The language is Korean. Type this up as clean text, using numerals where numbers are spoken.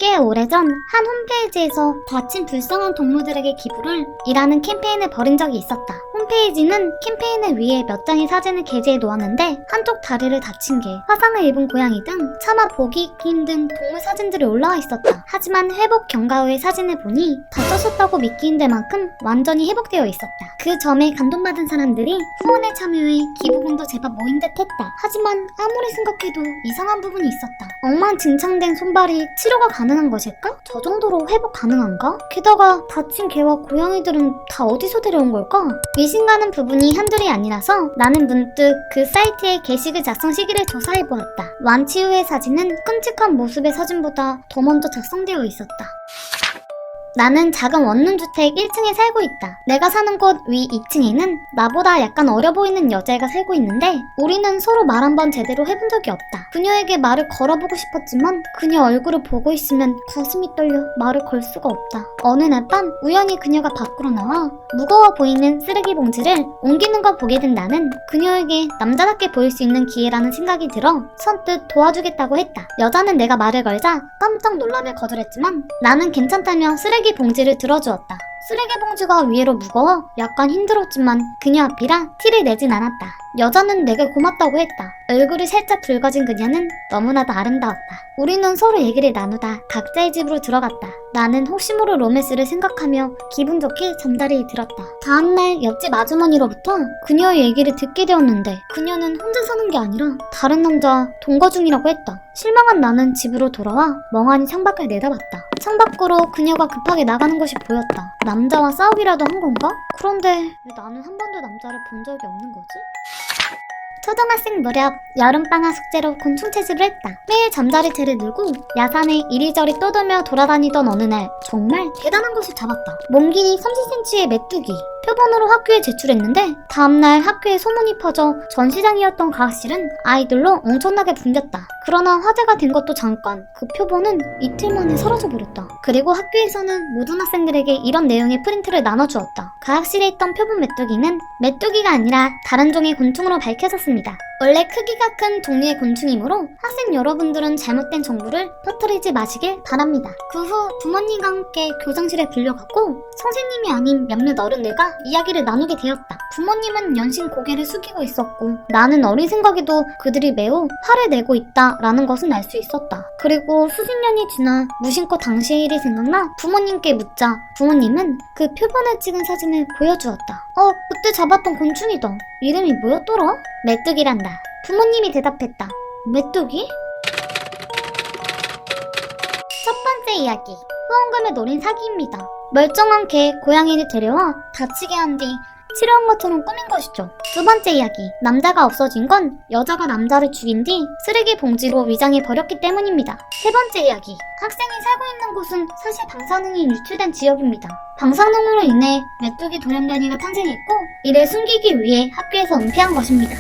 꽤 오래전 한 홈페이지에서 다친 불쌍한 동물들에게 기부를 이라는 캠페인을 벌인 적이 있었다. 홈페이지는 캠페인을 위해 몇 장의 사진을 게재해 놓았는데 한쪽 다리를 다친 게, 화상을 입은 고양이 등 차마 보기 힘든 동물 사진들이 올라와 있었다. 하지만 회복 경과 후의 사진을 보니 다쳤었다고 믿기 힘들 만큼 완전히 회복되어 있었다. 그 점에 감동받은 사람들이 후원에 참여해 기부금도 제법 모인 듯 했다. 하지만 아무리 생각해도 이상한 부분이 있었다. 엉망진창된 손발이 치료가 가능한 것일까? 저 정도로 회복 가능한가? 게다가 다친 개와 고양이들은 다 어디서 데려온 걸까? 의심가는 부분이 한둘이 아니라서 나는 문득 그 사이트의 게시글 작성 시기를 조사해보았다. 완치 후의 사진은 끔찍한 모습의 사진보다 더 먼저 작성되어 있었다. 나는 작은 원룸주택 1층에 살고 있다. 내가 사는 곳 위 2층에는 나보다 약간 어려 보이는 여자애가 살고 있는데 우리는 서로 말 한 번 제대로 해본 적이 없다. 그녀에게 말을 걸어보고 싶었지만 그녀 얼굴을 보고 있으면 가슴이 떨려 말을 걸 수가 없다. 어느 날 밤 우연히 그녀가 밖으로 나와 무거워 보이는 쓰레기 봉지를 옮기는 걸 보게 된 나는 그녀에게 남자답게 보일 수 있는 기회라는 생각이 들어 선뜻 도와주겠다고 했다. 여자는 내가 말을 걸자 깜짝 놀라며 거절했지만 나는 괜찮다며 쓰레기 봉지를 들어주었다. 쓰레기 봉지가 위로 무거워 약간 힘들었지만 그녀 앞이라 티를 내진 않았다. 여자는 내게 고맙다고 했다. 얼굴이 살짝 붉어진 그녀는 너무나도 아름다웠다. 우리는 서로 얘기를 나누다 각자의 집으로 들어갔다. 나는 혹시 모를 로맨스를 생각하며 기분 좋게 잠자리에 들었다. 다음날 옆집 아주머니로부터 그녀의 얘기를 듣게 되었는데 그녀는 혼자 사는 게 아니라 다른 남자와 동거 중이라고 했다. 실망한 나는 집으로 돌아와 멍하니 창밖을 내다봤다. 창밖으로 그녀가 급하게 나가는 것이 보였다. 남자와 싸우기라도 한 건가? 그런데 왜 나는 한 번도 남자를 본 적이 없는 거지? 초등학생 무렵 여름방학 숙제로 곤충 채집을 했다. 매일 잠자리채를 들고 야산에 이리저리 떠돌며 돌아다니던 어느 날 정말 대단한 것을 잡았다. 몸 길이 30cm의 메뚜기. 표본으로 학교에 제출했는데 다음날 학교에 소문이 퍼져 전시장이었던 과학실은 아이들로 엄청나게 붐볐다. 그러나 화제가 된 것도 잠깐, 그 표본은 이틀 만에 사라져버렸다. 그리고 학교에서는 모든 학생들에게 이런 내용의 프린트를 나눠주었다. 과학실에 있던 표본 메뚜기는 메뚜기가 아니라 다른 종의 곤충으로 밝혀졌습니다. 원래 크기가 큰 종류의 곤충이므로 학생 여러분들은 잘못된 정보를 퍼뜨리지 마시길 바랍니다. 그 후 부모님과 함께 교장실에 불려갔고 선생님이 아닌 몇몇 어른들과 이야기를 나누게 되었다. 부모님은 연신 고개를 숙이고 있었고 나는 어린 생각에도 그들이 매우 화를 내고 있다라는 것은 알 수 있었다. 그리고 수십 년이 지나 무심코 당시의 일이 생각나 부모님께 묻자 부모님은 그 표본을 찍은 사진을 보여주었다. 그때 잡았던 곤충이다. 이름이 뭐였더라? 메뚜기란다. 부모님이 대답했다. 메뚜기? 첫 번째 이야기. 후원금을 노린 사기입니다. 멀쩡한 개, 고양이를 데려와 다치게 한 뒤 치료한 것처럼 꾸민 것이죠. 두 번째 이야기. 남자가 없어진 건 여자가 남자를 죽인 뒤 쓰레기 봉지로 위장해 버렸기 때문입니다. 세 번째 이야기. 학생이 살고 있는 곳은 사실 방사능이 유출된 지역입니다. 방사능으로 인해 메뚜기 돌연변이가 탄생했고 이를 숨기기 위해 학교에서 은폐한 것입니다.